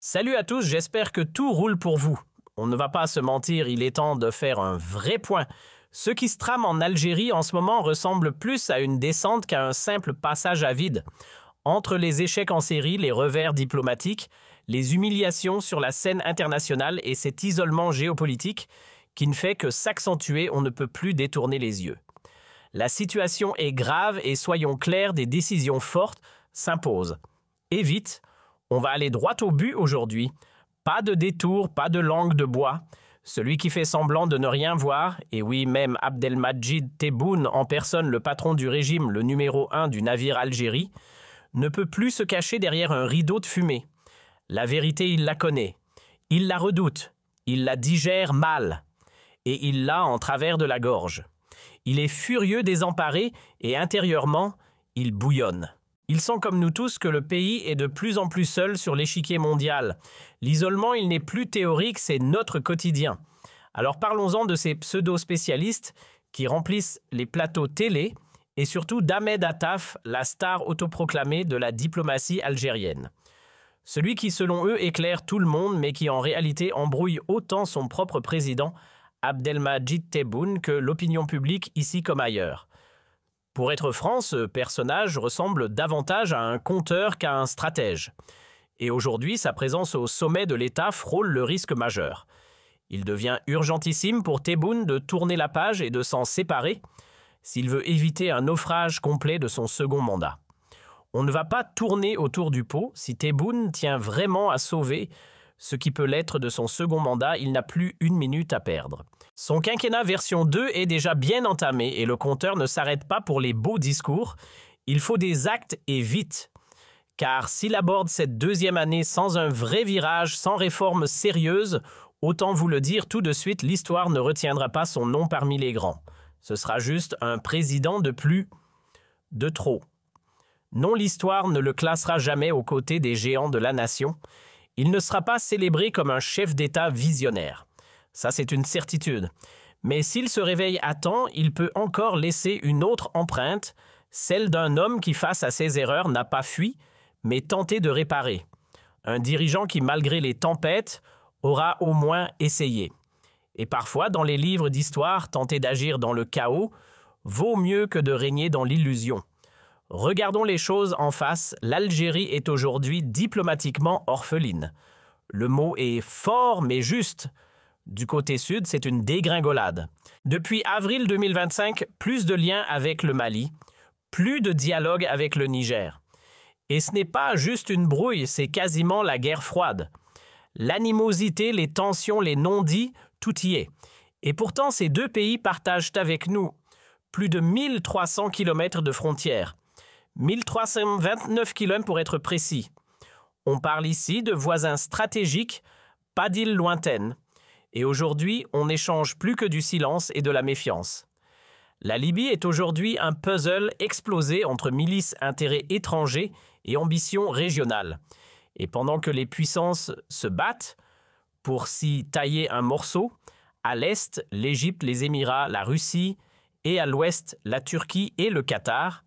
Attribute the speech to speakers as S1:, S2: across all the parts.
S1: Salut à tous, j'espère que tout roule pour vous. On ne va pas se mentir, il est temps de faire un vrai point. Ce qui se trame en Algérie en ce moment ressemble plus à une descente qu'à un simple passage à vide. Entre les échecs en série, les revers diplomatiques, les humiliations sur la scène internationale et cet isolement géopolitique qui ne fait que s'accentuer, on ne peut plus détourner les yeux. La situation est grave et soyons clairs, des décisions fortes s'imposent. Et vite, on va aller droit au but aujourd'hui. Pas de détour, pas de langue de bois. Celui qui fait semblant de ne rien voir, et oui, même Abdelmadjid Tebboune, en personne le patron du régime, le numéro 1 du navire Algérie, ne peut plus se cacher derrière un rideau de fumée. La vérité, il la connaît. Il la redoute. Il la digère mal. Et il l'a en travers de la gorge. Il est furieux, désemparé, et intérieurement, il bouillonne. Ils sont comme nous tous que le pays est de plus en plus seul sur l'échiquier mondial. L'isolement, il n'est plus théorique, c'est notre quotidien. Alors parlons-en de ces pseudo-spécialistes qui remplissent les plateaux télé et surtout d'Ahmed Attaf, la star autoproclamée de la diplomatie algérienne. Celui qui, selon eux, éclaire tout le monde, mais qui en réalité embrouille autant son propre président, Abdelmadjid Tebboune, que l'opinion publique ici comme ailleurs. Pour être franc, ce personnage ressemble davantage à un conteur qu'à un stratège. Et aujourd'hui, sa présence au sommet de l'État frôle le risque majeur. Il devient urgentissime pour Tebboune de tourner la page et de s'en séparer s'il veut éviter un naufrage complet de son second mandat. On ne va pas tourner autour du pot. Si Tebboune tient vraiment à sauver ce qui peut l'être de son second mandat, il n'a plus une minute à perdre. Son quinquennat version 2 est déjà bien entamé et le compteur ne s'arrête pas pour les beaux discours. Il faut des actes et vite. Car s'il aborde cette deuxième année sans un vrai virage, sans réforme sérieuse, autant vous le dire tout de suite, l'histoire ne retiendra pas son nom parmi les grands. Ce sera juste un président de plus, de trop. Non, l'histoire ne le classera jamais aux côtés des géants de la nation. Il ne sera pas célébré comme un chef d'État visionnaire. Ça, c'est une certitude. Mais s'il se réveille à temps, il peut encore laisser une autre empreinte, celle d'un homme qui, face à ses erreurs, n'a pas fui, mais tenté de réparer. Un dirigeant qui, malgré les tempêtes, aura au moins essayé. Et parfois, dans les livres d'histoire, tenter d'agir dans le chaos vaut mieux que de régner dans l'illusion. Regardons les choses en face, l'Algérie est aujourd'hui diplomatiquement orpheline. Le mot est fort mais juste. Du côté sud, c'est une dégringolade. Depuis avril 2025, plus de liens avec le Mali, plus de dialogue avec le Niger. Et ce n'est pas juste une brouille, c'est quasiment la guerre froide. L'animosité, les tensions, les non-dits, tout y est. Et pourtant, ces deux pays partagent avec nous plus de 1300 km de frontières. 1329 km pour être précis. On parle ici de voisins stratégiques, pas d'îles lointaines. Et aujourd'hui, on n'échange plus que du silence et de la méfiance. La Libye est aujourd'hui un puzzle explosé entre milices, intérêts étrangers et ambitions régionales. Et pendant que les puissances se battent pour s'y tailler un morceau, à l'est, l'Égypte, les Émirats, la Russie et à l'ouest, la Turquie et le Qatar,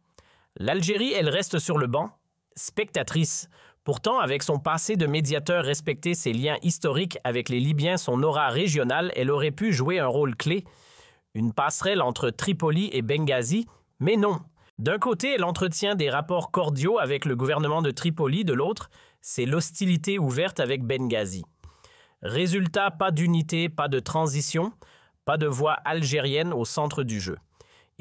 S1: l'Algérie, elle reste sur le banc, spectatrice. Pourtant, avec son passé de médiateur respecté, ses liens historiques avec les Libyens, son aura régionale, elle aurait pu jouer un rôle clé, une passerelle entre Tripoli et Benghazi, mais non. D'un côté, elle entretient des rapports cordiaux avec le gouvernement de Tripoli, de l'autre, c'est l'hostilité ouverte avec Benghazi. Résultat, pas d'unité, pas de transition, pas de voix algérienne au centre du jeu.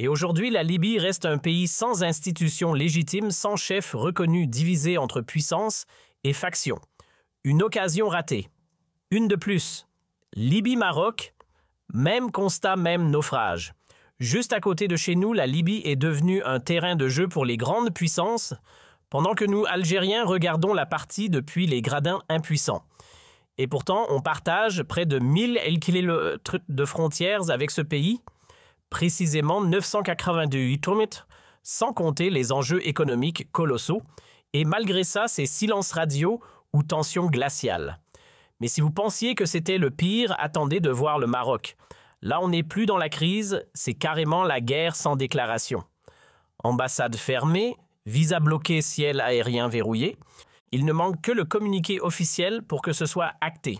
S1: Et aujourd'hui, la Libye reste un pays sans institutions légitimes, sans chef reconnu, divisé entre puissances et factions. Une occasion ratée. Une de plus. Libye-Maroc, même constat, même naufrage. Juste à côté de chez nous, la Libye est devenue un terrain de jeu pour les grandes puissances, pendant que nous, Algériens, regardons la partie depuis les gradins impuissants. Et pourtant, on partage près de 1000 km de frontières avec ce pays, précisément 982 km, sans compter les enjeux économiques colossaux, et malgré ça, c'est silence radio ou tension glaciale. Mais si vous pensiez que c'était le pire, attendez de voir le Maroc. Là, on n'est plus dans la crise, c'est carrément la guerre sans déclaration. Ambassade fermée, visa bloqué, ciel aérien verrouillé, Il ne manque que le communiqué officiel pour que ce soit acté.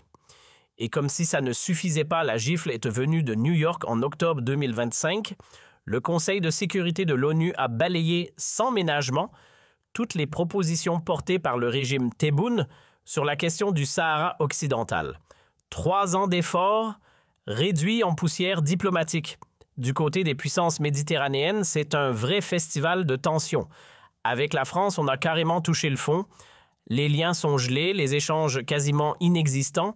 S1: Et comme si ça ne suffisait pas, la gifle est venue de New York en octobre 2025. Le Conseil de sécurité de l'ONU a balayé sans ménagement toutes les propositions portées par le régime Tebboune sur la question du Sahara occidental. 3 ans d'efforts réduits en poussière diplomatique. Du côté des puissances méditerranéennes, c'est un vrai festival de tensions. Avec la France, on a carrément touché le fond. Les liens sont gelés, les échanges quasiment inexistants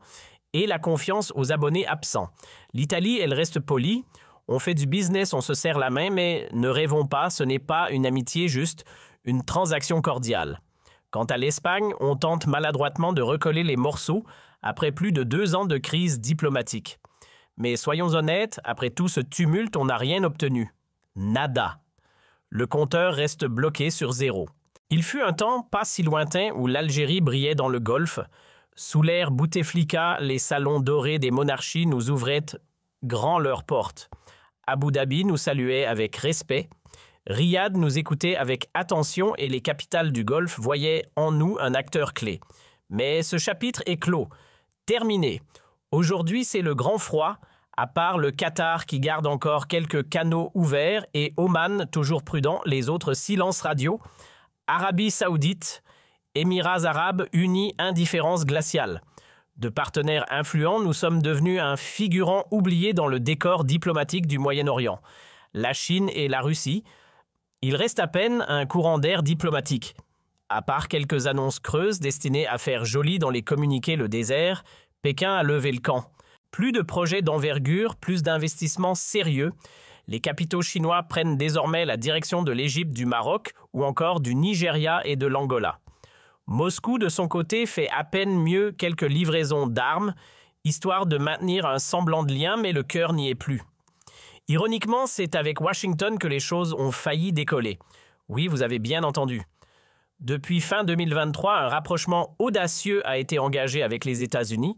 S1: et la confiance aux abonnés absents. L'Italie, elle reste polie. On fait du business, on se serre la main, mais ne rêvons pas, ce n'est pas une amitié juste, une transaction cordiale. Quant à l'Espagne, on tente maladroitement de recoller les morceaux après plus de 2 ans de crise diplomatique. Mais soyons honnêtes, après tout ce tumulte, on n'a rien obtenu. Nada. Le compteur reste bloqué sur 0. Il fut un temps pas si lointain où l'Algérie brillait dans le Golfe. Sous l'ère Bouteflika, les salons dorés des monarchies nous ouvraient grand leurs portes. Abu Dhabi nous saluait avec respect. Riyad nous écoutait avec attention et les capitales du Golfe voyaient en nous un acteur clé. Mais ce chapitre est clos. Terminé. Aujourd'hui, c'est le grand froid, à part le Qatar qui garde encore quelques canaux ouverts et Oman, toujours prudent, les autres silence radio. Arabie Saoudite, Émirats arabes unis, indifférence glaciale. De partenaires influents, nous sommes devenus un figurant oublié dans le décor diplomatique du Moyen-Orient. La Chine et la Russie, il reste à peine un courant d'air diplomatique. À part quelques annonces creuses destinées à faire joli dans les communiqués le désert, Pékin a levé le camp. Plus de projets d'envergure, plus d'investissements sérieux. Les capitaux chinois prennent désormais la direction de l'Égypte, du Maroc ou encore du Nigeria et de l'Angola. Moscou, de son côté, fait à peine mieux quelques livraisons d'armes, histoire de maintenir un semblant de lien, mais le cœur n'y est plus. Ironiquement, c'est avec Washington que les choses ont failli décoller. Oui, vous avez bien entendu. Depuis fin 2023, un rapprochement audacieux a été engagé avec les États-Unis,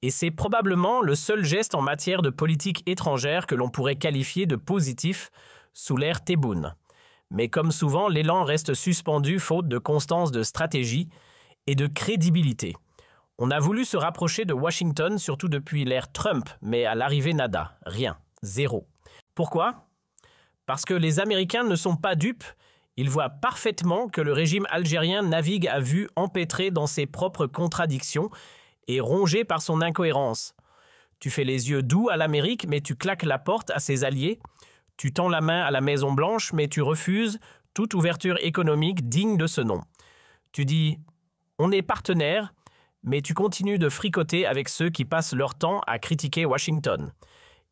S1: et c'est probablement le seul geste en matière de politique étrangère que l'on pourrait qualifier de positif sous l'ère Tebboune. Mais comme souvent, l'élan reste suspendu faute de constance de stratégie et de crédibilité. On a voulu se rapprocher de Washington, surtout depuis l'ère Trump, mais à l'arrivée nada, rien, 0. Pourquoi? Parce que les Américains ne sont pas dupes. Ils voient parfaitement que le régime algérien navigue à vue empêtré dans ses propres contradictions et rongé par son incohérence. Tu fais les yeux doux à l'Amérique, mais tu claques la porte à ses alliés. Tu tends la main à la Maison-Blanche, mais tu refuses toute ouverture économique digne de ce nom. Tu dis « on est partenaires », mais tu continues de fricoter avec ceux qui passent leur temps à critiquer Washington.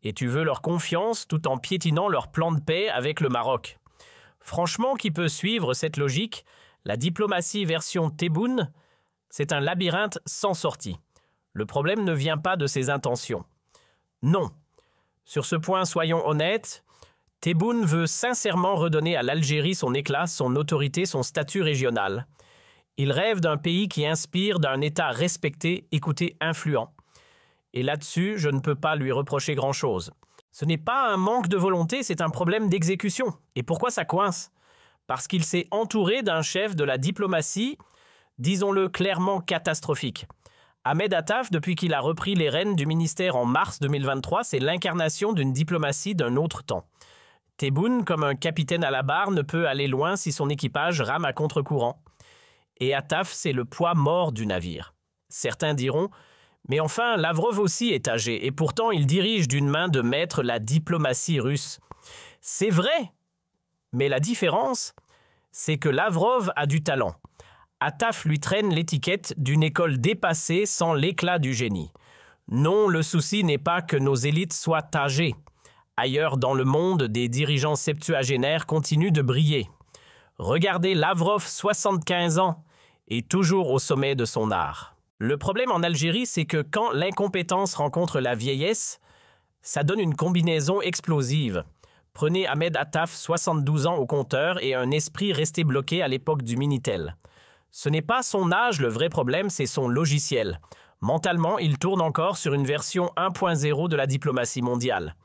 S1: Et tu veux leur confiance tout en piétinant leur plan de paix avec le Maroc. Franchement, qui peut suivre cette logique? La diplomatie version Tebboune, c'est un labyrinthe sans sortie. Le problème ne vient pas de ses intentions. Non. Sur ce point, soyons honnêtes, Tebboune veut sincèrement redonner à l'Algérie son éclat, son autorité, son statut régional. Il rêve d'un pays qui inspire, d'un État respecté, écouté, influent. Et là-dessus, je ne peux pas lui reprocher grand-chose. Ce n'est pas un manque de volonté, c'est un problème d'exécution. Et pourquoi ça coince? Parce qu'il s'est entouré d'un chef de la diplomatie, disons-le clairement catastrophique. Ahmed Attaf, depuis qu'il a repris les rênes du ministère en mars 2023, c'est l'incarnation d'une diplomatie d'un autre temps. Tebboune, comme un capitaine à la barre, ne peut aller loin si son équipage rame à contre-courant. Et Attaf, c'est le poids mort du navire. Certains diront « Mais enfin, Lavrov aussi est âgé, et pourtant il dirige d'une main de maître la diplomatie russe. » C'est vrai, mais la différence, c'est que Lavrov a du talent. Attaf lui traîne l'étiquette d'une école dépassée sans l'éclat du génie. Non, le souci n'est pas que nos élites soient âgées. Ailleurs dans le monde, des dirigeants septuagénaires continuent de briller. Regardez Lavrov, 75 ans, et toujours au sommet de son art. Le problème en Algérie, c'est que quand l'incompétence rencontre la vieillesse, ça donne une combinaison explosive. Prenez Ahmed Attaf, 72 ans au compteur et un esprit resté bloqué à l'époque du Minitel. Ce n'est pas son âge le vrai problème, c'est son logiciel. Mentalement, il tourne encore sur une version 1.0 de la diplomatie mondiale.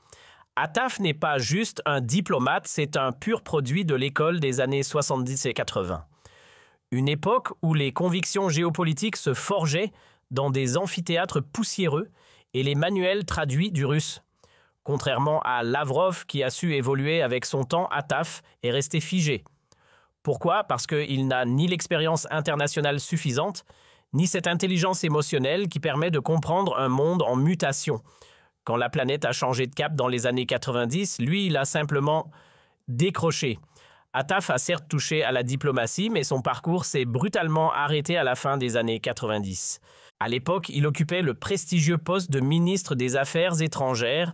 S1: Attaf n'est pas juste un diplomate, c'est un pur produit de l'école des années 70 et 80. Une époque où les convictions géopolitiques se forgeaient dans des amphithéâtres poussiéreux et les manuels traduits du russe. Contrairement à Lavrov qui a su évoluer avec son temps, Attaf est resté figé. Pourquoi? Parce qu'il n'a ni l'expérience internationale suffisante, ni cette intelligence émotionnelle qui permet de comprendre un monde en mutation. Quand la planète a changé de cap dans les années 90, lui, il a simplement décroché. Attaf a certes touché à la diplomatie, mais son parcours s'est brutalement arrêté à la fin des années 90. À l'époque, il occupait le prestigieux poste de ministre des Affaires étrangères,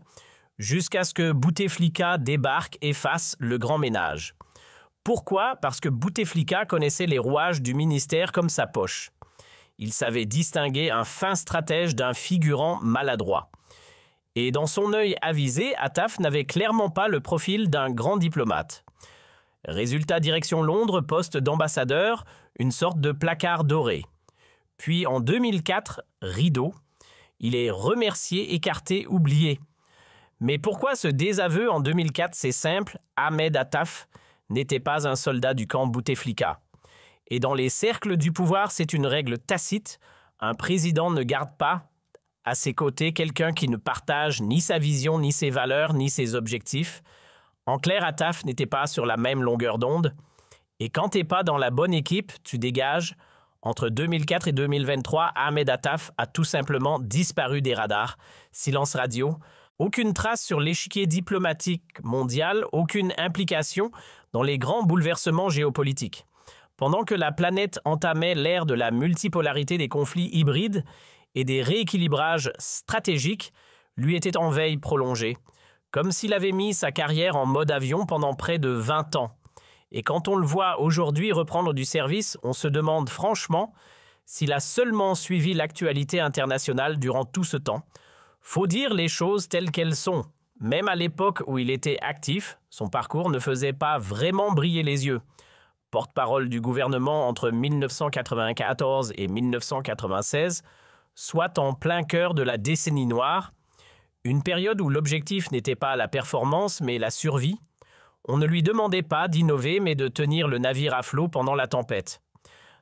S1: jusqu'à ce que Bouteflika débarque et fasse le grand ménage. Pourquoi? Parce que Bouteflika connaissait les rouages du ministère comme sa poche. Il savait distinguer un fin stratège d'un figurant maladroit. Et dans son œil avisé, Attaf n'avait clairement pas le profil d'un grand diplomate. Résultat, direction Londres, poste d'ambassadeur, une sorte de placard doré. Puis en 2004, rideau, il est remercié, écarté, oublié. Mais pourquoi ce désaveu en 2004? C'est simple, Ahmed Attaf n'était pas un soldat du camp Bouteflika. Et dans les cercles du pouvoir, c'est une règle tacite, un président ne garde pas à ses côtés quelqu'un qui ne partage ni sa vision, ni ses valeurs, ni ses objectifs. En clair, Attaf n'était pas sur la même longueur d'onde. Et quand t'es pas dans la bonne équipe, tu dégages. Entre 2004 et 2023, Ahmed Attaf a tout simplement disparu des radars. Silence radio. Aucune trace sur l'échiquier diplomatique mondial, aucune implication dans les grands bouleversements géopolitiques. Pendant que la planète entamait l'ère de la multipolarité des conflits hybrides et des rééquilibrages stratégiques, lui était en veille prolongée, comme s'il avait mis sa carrière en mode avion pendant près de 20 ans. Et quand on le voit aujourd'hui reprendre du service, on se demande franchement s'il a seulement suivi l'actualité internationale durant tout ce temps. Faut dire les choses telles qu'elles sont. Même à l'époque où il était actif, son parcours ne faisait pas vraiment briller les yeux. Porte-parole du gouvernement entre 1994 et 1996, soit en plein cœur de la décennie noire, une période où l'objectif n'était pas la performance mais la survie. On ne lui demandait pas d'innover mais de tenir le navire à flot pendant la tempête.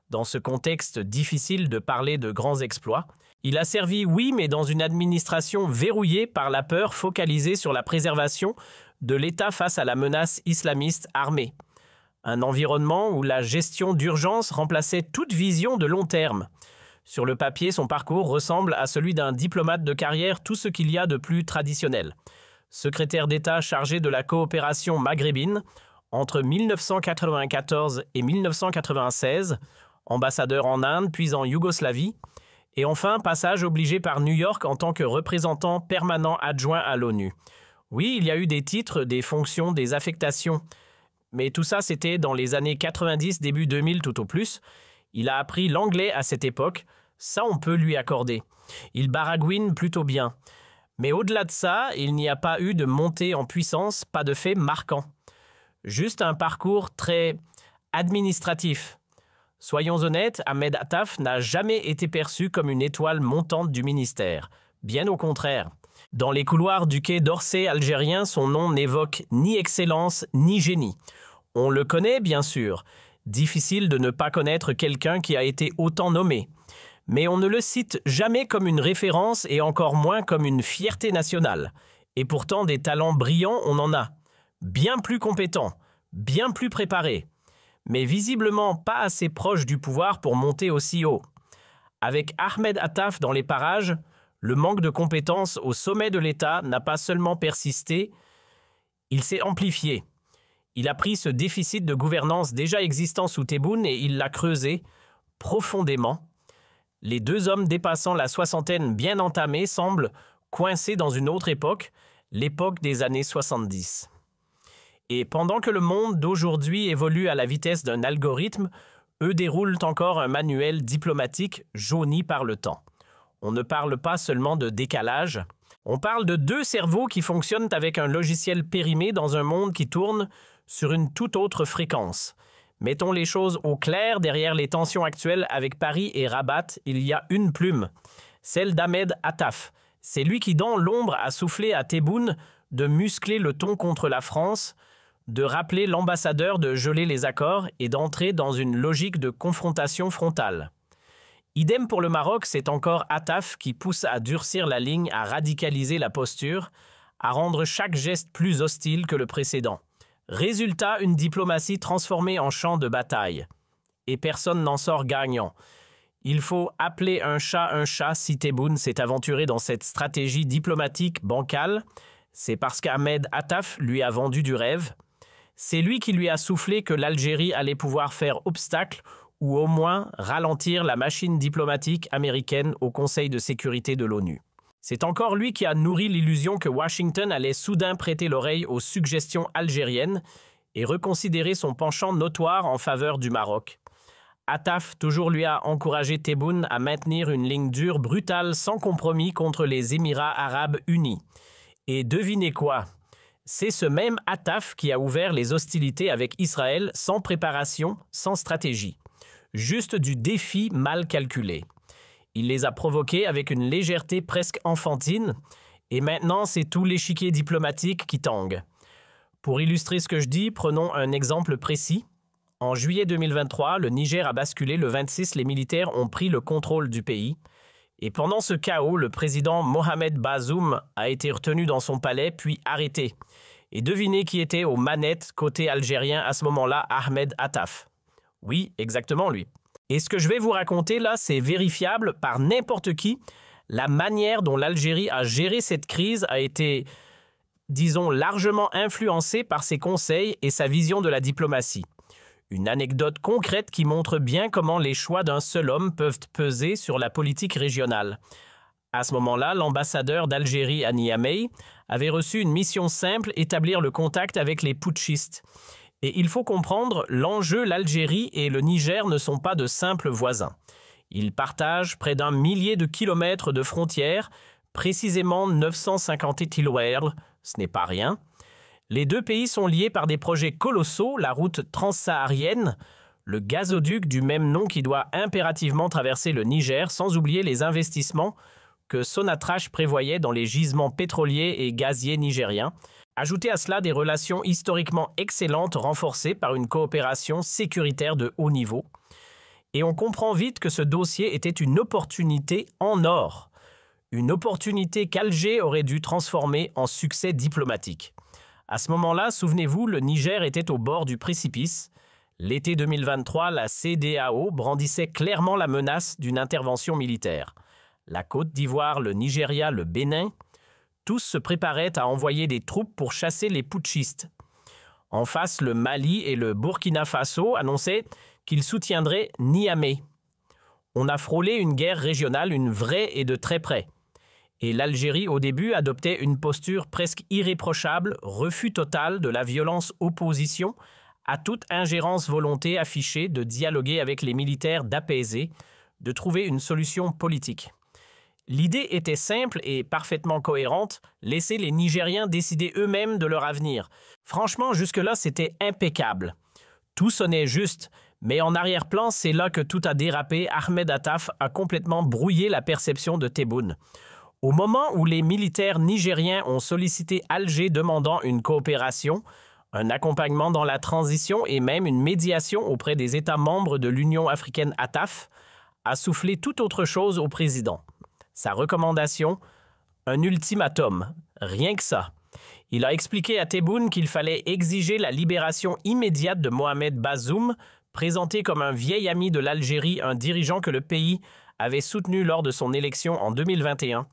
S1: Dans ce contexte difficile de parler de grands exploits, il a servi, oui, mais dans une administration verrouillée par la peur focalisée sur la préservation de l'État face à la menace islamiste armée. Un environnement où la gestion d'urgence remplaçait toute vision de long terme. Sur le papier, son parcours ressemble à celui d'un diplomate de carrière, tout ce qu'il y a de plus traditionnel. Secrétaire d'État chargé de la coopération maghrébine entre 1994 et 1996, ambassadeur en Inde puis en Yougoslavie, et enfin passage obligé par New York en tant que représentant permanent adjoint à l'ONU. Oui, il y a eu des titres, des fonctions, des affectations, mais tout ça c'était dans les années 90, début 2000 tout au plus. Il a appris l'anglais à cette époque, ça on peut lui accorder. Il baragouine plutôt bien. Mais au-delà de ça, il n'y a pas eu de montée en puissance, pas de fait marquant. Juste un parcours très administratif. Soyons honnêtes, Ahmed Attaf n'a jamais été perçu comme une étoile montante du ministère. Bien au contraire. Dans les couloirs du quai d'Orsay algérien, son nom n'évoque ni excellence ni génie. On le connaît, bien sûr. Difficile de ne pas connaître quelqu'un qui a été autant nommé. Mais on ne le cite jamais comme une référence et encore moins comme une fierté nationale. Et pourtant, des talents brillants, on en a. Bien plus compétents, bien plus préparés. Mais visiblement pas assez proches du pouvoir pour monter aussi haut. Avec Ahmed Attaf dans les parages, le manque de compétences au sommet de l'État n'a pas seulement persisté, il s'est amplifié. Il a pris ce déficit de gouvernance déjà existant sous Tebboune et il l'a creusé profondément. Les deux hommes dépassant la soixantaine bien entamés semblent coincés dans une autre époque, l'époque des années 70. Et pendant que le monde d'aujourd'hui évolue à la vitesse d'un algorithme, eux déroulent encore un manuel diplomatique jauni par le temps. On ne parle pas seulement de décalage, on parle de deux cerveaux qui fonctionnent avec un logiciel périmé dans un monde qui tourne sur une toute autre fréquence. Mettons les choses au clair, derrière les tensions actuelles avec Paris et Rabat, il y a une plume, celle d'Ahmed Attaf. C'est lui qui, dans l'ombre, a soufflé à Tebboune de muscler le ton contre la France, de rappeler l'ambassadeur de geler les accords et d'entrer dans une logique de confrontation frontale. Idem pour le Maroc, c'est encore Attaf qui pousse à durcir la ligne, à radicaliser la posture, à rendre chaque geste plus hostile que le précédent. Résultat, une diplomatie transformée en champ de bataille. Et personne n'en sort gagnant. Il faut appeler un chat si Tebboune s'est aventuré dans cette stratégie diplomatique bancale. C'est parce qu'Ahmed Attaf lui a vendu du rêve. C'est lui qui lui a soufflé que l'Algérie allait pouvoir faire obstacle ou au moins ralentir la machine diplomatique américaine au Conseil de sécurité de l'ONU. C'est encore lui qui a nourri l'illusion que Washington allait soudain prêter l'oreille aux suggestions algériennes et reconsidérer son penchant notoire en faveur du Maroc. Attaf toujours lui a encouragé Tebboune à maintenir une ligne dure, brutale, sans compromis contre les Émirats arabes unis. Et devinez quoi? C'est ce même Attaf qui a ouvert les hostilités avec Israël sans préparation, sans stratégie. Juste du défi mal calculé. Il les a provoqués avec une légèreté presque enfantine, et maintenant c'est tout l'échiquier diplomatique qui tangue. Pour illustrer ce que je dis, prenons un exemple précis. En juillet 2023, le Niger a basculé. Le 26, les militaires ont pris le contrôle du pays. Et pendant ce chaos, le président Mohamed Bazoum a été retenu dans son palais, puis arrêté. Et devinez qui était aux manettes côté algérien à ce moment-là, Ahmed Attaf. Oui, exactement lui. Et ce que je vais vous raconter là, c'est vérifiable par n'importe qui. La manière dont l'Algérie a géré cette crise a été, disons, largement influencée par ses conseils et sa vision de la diplomatie. Une anecdote concrète qui montre bien comment les choix d'un seul homme peuvent peser sur la politique régionale. À ce moment-là, l'ambassadeur d'Algérie à Niamey avait reçu une mission simple, établir le contact avec les putschistes. Et il faut comprendre, l'enjeu, l'Algérie et le Niger ne sont pas de simples voisins. Ils partagent près d'1 millier de kilomètres de frontières, précisément 950 km, ce n'est pas rien. Les deux pays sont liés par des projets colossaux, la route transsaharienne, le gazoduc du même nom qui doit impérativement traverser le Niger, sans oublier les investissements que Sonatrach prévoyait dans les gisements pétroliers et gaziers nigériens. Ajoutez à cela des relations historiquement excellentes renforcées par une coopération sécuritaire de haut niveau. Et on comprend vite que ce dossier était une opportunité en or. Une opportunité qu'Alger aurait dû transformer en succès diplomatique. À ce moment-là, souvenez-vous, le Niger était au bord du précipice. L'été 2023, la CEDEAO brandissait clairement la menace d'une intervention militaire. La Côte d'Ivoire, le Nigeria, le Bénin, tous se préparaient à envoyer des troupes pour chasser les putschistes. En face, le Mali et le Burkina Faso annonçaient qu'ils soutiendraient Niamey. On a frôlé une guerre régionale, une vraie et de très près. Et l'Algérie, au début, adoptait une posture presque irréprochable, refus total de la violence-opposition à toute ingérence volonté affichée de dialoguer avec les militaires, d'apaiser, de trouver une solution politique. L'idée était simple et parfaitement cohérente, laisser les Nigériens décider eux-mêmes de leur avenir. Franchement, jusque-là, c'était impeccable. Tout sonnait juste, mais en arrière-plan, c'est là que tout a dérapé. Ahmed Attaf a complètement brouillé la perception de Tebboune. Au moment où les militaires nigériens ont sollicité Alger demandant une coopération, un accompagnement dans la transition et même une médiation auprès des États membres de l'Union africaine, Attaf a soufflé tout autre chose au président. Sa recommandation, un ultimatum, rien que ça. Il a expliqué à Tebboune qu'il fallait exiger la libération immédiate de Mohamed Bazoum, présenté comme un vieil ami de l'Algérie, un dirigeant que le pays avait soutenu lors de son élection en 2021,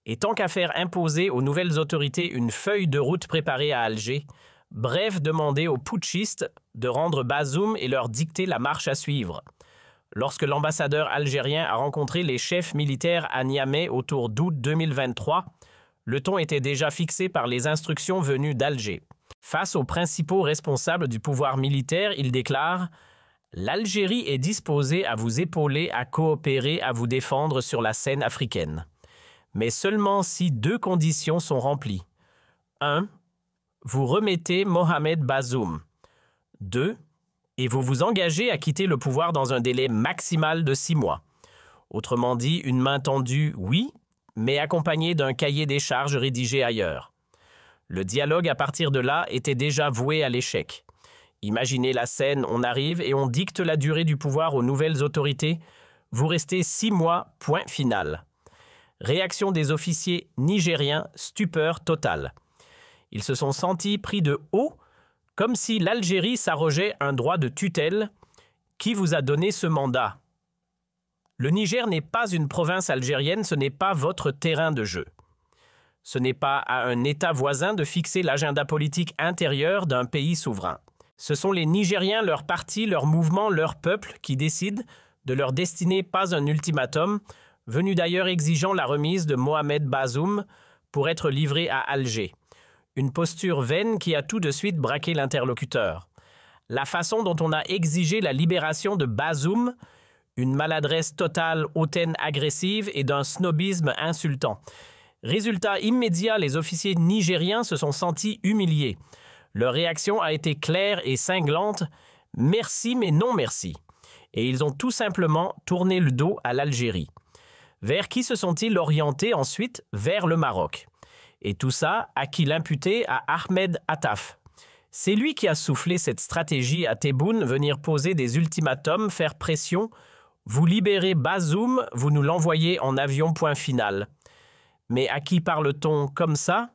S1: et tant qu'à faire imposer aux nouvelles autorités une feuille de route préparée à Alger, bref, demander aux putschistes de rendre Bazoum et leur dicter la marche à suivre. Lorsque l'ambassadeur algérien a rencontré les chefs militaires à Niamey autour d'août 2023, le ton était déjà fixé par les instructions venues d'Alger. Face aux principaux responsables du pouvoir militaire, il déclare « L'Algérie est disposée à vous épauler, à coopérer, à vous défendre sur la scène africaine. Mais seulement si 2 conditions sont remplies. 1. Vous remettez Mohamed Bazoum. 2. Et vous vous engagez à quitter le pouvoir dans un délai maximal de 6 mois. Autrement dit, une main tendue, oui, mais accompagnée d'un cahier des charges rédigé ailleurs. Le dialogue à partir de là était déjà voué à l'échec. Imaginez la scène, on arrive et on dicte la durée du pouvoir aux nouvelles autorités. Vous restez 6 mois, point final. Réaction des officiers nigériens, stupeur totale. Ils se sont sentis pris de haut, comme si l'Algérie s'arrogeait un droit de tutelle. Qui vous a donné ce mandat? Le Niger n'est pas une province algérienne, ce n'est pas votre terrain de jeu. Ce n'est pas à un État voisin de fixer l'agenda politique intérieur d'un pays souverain. Ce sont les Nigériens, leur parti, leur mouvement, leur peuple qui décident de leur destinée, pas un ultimatum, venu d'ailleurs exigeant la remise de Mohamed Bazoum pour être livré à Alger. Une posture vaine qui a tout de suite braqué l'interlocuteur. La façon dont on a exigé la libération de Bazoum, une maladresse totale, hautaine agressive et d'un snobisme insultant. Résultat immédiat, les officiers nigériens se sont sentis humiliés. Leur réaction a été claire et cinglante « Merci, mais non merci ». Et ils ont tout simplement tourné le dos à l'Algérie. Vers qui se sont-ils orientés ensuite? Vers le Maroc. Et tout ça, à qui l'imputer? À Ahmed Attaf. C'est lui qui a soufflé cette stratégie à Tebboune, venir poser des ultimatums, faire pression. Vous libérez Bazoum, vous nous l'envoyez en avion, point final. Mais à qui parle-t-on comme ça?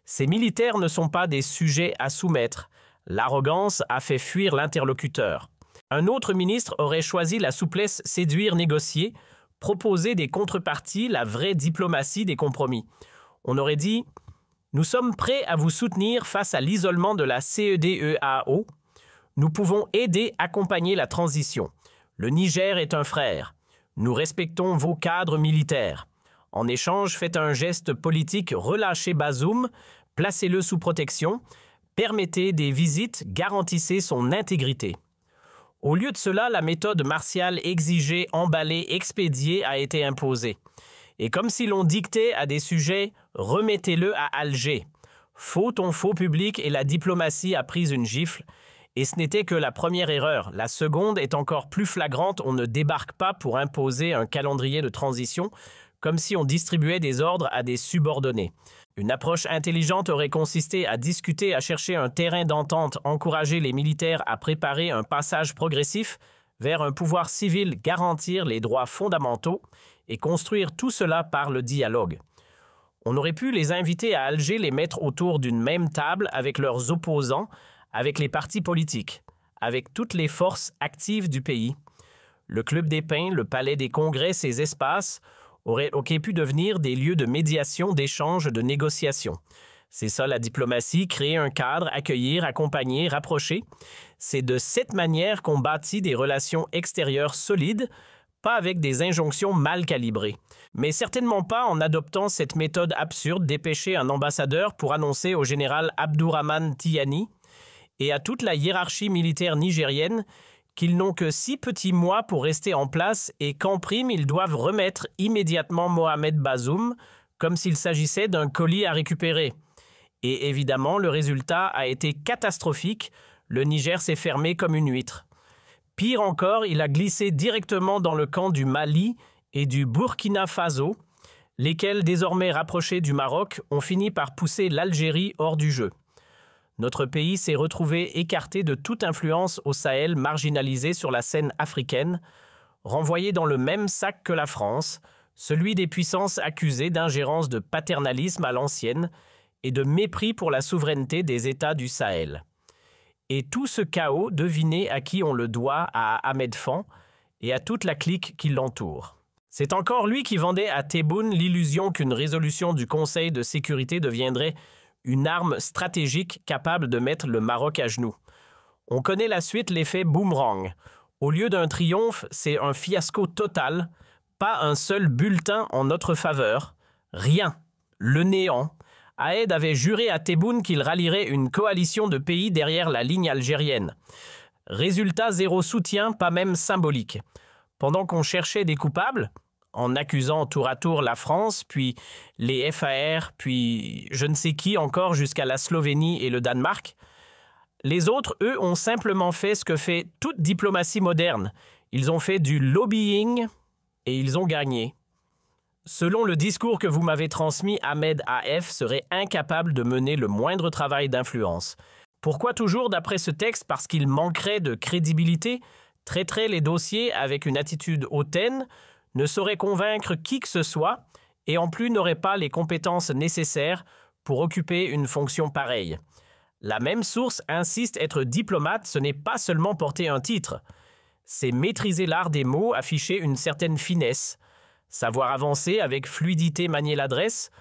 S1: Ces militaires ne sont pas des sujets à soumettre. L'arrogance a fait fuir l'interlocuteur. Un autre ministre aurait choisi la souplesse, séduire, négocier, proposer des contreparties, la vraie diplomatie des compromis. On aurait dit « Nous sommes prêts à vous soutenir face à l'isolement de la CEDEAO. Nous pouvons aider, accompagner la transition. Le Niger est un frère. Nous respectons vos cadres militaires. En échange, faites un geste politique, relâchez Bazoum, placez-le sous protection, permettez des visites, garantissez son intégrité. » Au lieu de cela, la méthode martiale exigée, emballée, expédiée a été imposée. Et comme si l'on dictait à des sujets « remettez-le à Alger ». Faux ton faux public et la diplomatie a pris une gifle. Et ce n'était que la première erreur. La seconde est encore plus flagrante, on ne débarque pas pour imposer un calendrier de transition, comme si on distribuait des ordres à des subordonnés. Une approche intelligente aurait consisté à discuter, à chercher un terrain d'entente, encourager les militaires à préparer un passage progressif vers un pouvoir civil, garantir les droits fondamentaux et construire tout cela par le dialogue. On aurait pu les inviter à Alger, les mettre autour d'une même table avec leurs opposants, avec les partis politiques, avec toutes les forces actives du pays. Le Club des Pins, le Palais des Congrès, ces espaces auraient pu devenir des lieux de médiation, d'échange, de négociation. C'est ça la diplomatie, créer un cadre, accueillir, accompagner, rapprocher. C'est de cette manière qu'on bâtit des relations extérieures solides, pas avec des injonctions mal calibrées. Mais certainement pas en adoptant cette méthode absurde, dépêcher un ambassadeur pour annoncer au général Abdourahmane Tiani et à toute la hiérarchie militaire nigérienne qu'ils n'ont que 6 petits mois pour rester en place et qu'en prime, ils doivent remettre immédiatement Mohamed Bazoum, comme s'il s'agissait d'un colis à récupérer. Et évidemment, le résultat a été catastrophique. Le Niger s'est fermé comme une huître. Pire encore, il a glissé directement dans le camp du Mali et du Burkina Faso, lesquels, désormais rapprochés du Maroc, ont fini par pousser l'Algérie hors du jeu. Notre pays s'est retrouvé écarté de toute influence au Sahel, marginalisé sur la scène africaine, renvoyé dans le même sac que la France, celui des puissances accusées d'ingérence de paternalisme à l'ancienne et de mépris pour la souveraineté des États du Sahel. Et tout ce chaos, devinez à qui on le doit, à Ahmed Fan et à toute la clique qui l'entoure. C'est encore lui qui vendait à Tebboune l'illusion qu'une résolution du Conseil de sécurité deviendrait une arme stratégique capable de mettre le Maroc à genoux. On connaît la suite, l'effet boomerang. Au lieu d'un triomphe, c'est un fiasco total, pas un seul bulletin en notre faveur, rien, le néant. Aed avait juré à Tebboune qu'il rallierait une coalition de pays derrière la ligne algérienne. Résultat, zéro soutien, pas même symbolique. Pendant qu'on cherchait des coupables, en accusant tour à tour la France, puis les FAR, puis je ne sais qui encore jusqu'à la Slovénie et le Danemark, les autres, eux, ont simplement fait ce que fait toute diplomatie moderne. Ils ont fait du lobbying et ils ont gagné. Selon le discours que vous m'avez transmis, Ahmed AF serait incapable de mener le moindre travail d'influence. Pourquoi toujours d'après ce texte? Parce qu'il manquerait de crédibilité, traiterait les dossiers avec une attitude hautaine, ne saurait convaincre qui que ce soit et en plus n'aurait pas les compétences nécessaires pour occuper une fonction pareille. La même source insiste être diplomate, ce n'est pas seulement porter un titre. C'est maîtriser l'art des mots, afficher une certaine finesse, savoir avancer avec fluidité, manier l'adresse,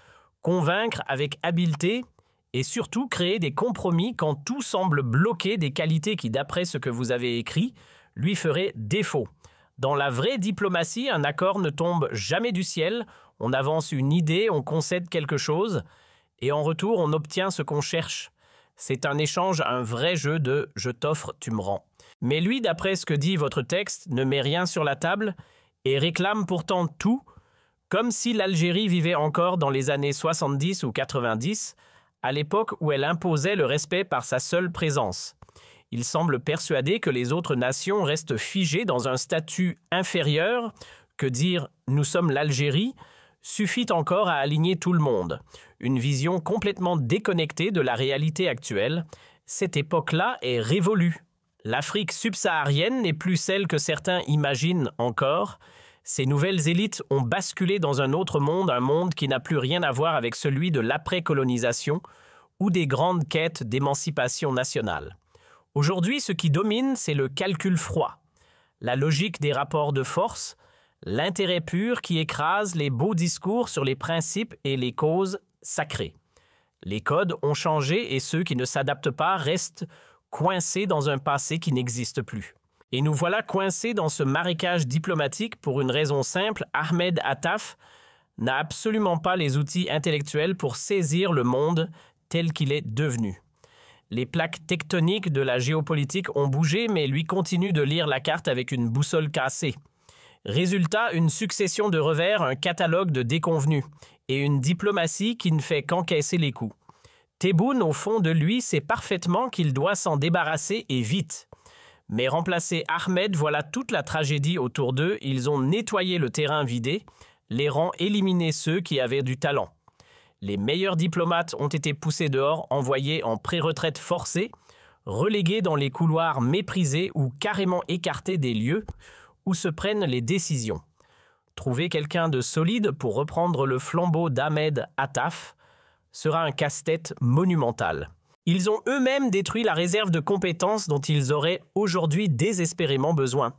S1: convaincre avec habileté et surtout créer des compromis quand tout semble bloquer des qualités qui, d'après ce que vous avez écrit, lui feraient défaut. Dans la vraie diplomatie, un accord ne tombe jamais du ciel, on avance une idée, on concède quelque chose et en retour on obtient ce qu'on cherche. C'est un échange, un vrai jeu de « je t'offre, tu me rends ». Mais lui, d'après ce que dit votre texte, ne met rien sur la table et réclame pourtant tout, comme si l'Algérie vivait encore dans les années 70 ou 90, à l'époque où elle imposait le respect par sa seule présence. Il semble persuadé que les autres nations restent figées dans un statut inférieur, que dire « nous sommes l'Algérie » suffit encore à aligner tout le monde. Une vision complètement déconnectée de la réalité actuelle. Cette époque-là est révolue. L'Afrique subsaharienne n'est plus celle que certains imaginent encore. Ces nouvelles élites ont basculé dans un autre monde, un monde qui n'a plus rien à voir avec celui de l'après-colonisation ou des grandes quêtes d'émancipation nationale. Aujourd'hui, ce qui domine, c'est le calcul froid, la logique des rapports de force, l'intérêt pur qui écrase les beaux discours sur les principes et les causes sacrées. Les codes ont changé et ceux qui ne s'adaptent pas restent coincés dans un passé qui n'existe plus. Et nous voilà coincés dans ce marécage diplomatique pour une raison simple, Ahmed Attaf n'a absolument pas les outils intellectuels pour saisir le monde tel qu'il est devenu. Les plaques tectoniques de la géopolitique ont bougé, mais lui continue de lire la carte avec une boussole cassée. Résultat, une succession de revers, un catalogue de déconvenus et une diplomatie qui ne fait qu'encaisser les coups. Tebboune, au fond de lui, sait parfaitement qu'il doit s'en débarrasser et vite. Mais remplacer Ahmed, voilà toute la tragédie autour d'eux. Ils ont nettoyé le terrain vidé, les rangs éliminés ceux qui avaient du talent. Les meilleurs diplomates ont été poussés dehors, envoyés en pré-retraite forcée, relégués dans les couloirs méprisés ou carrément écartés des lieux où se prennent les décisions. Trouver quelqu'un de solide pour reprendre le flambeau d'Ahmed Attaf sera un casse-tête monumental. Ils ont eux-mêmes détruit la réserve de compétences dont ils auraient aujourd'hui désespérément besoin.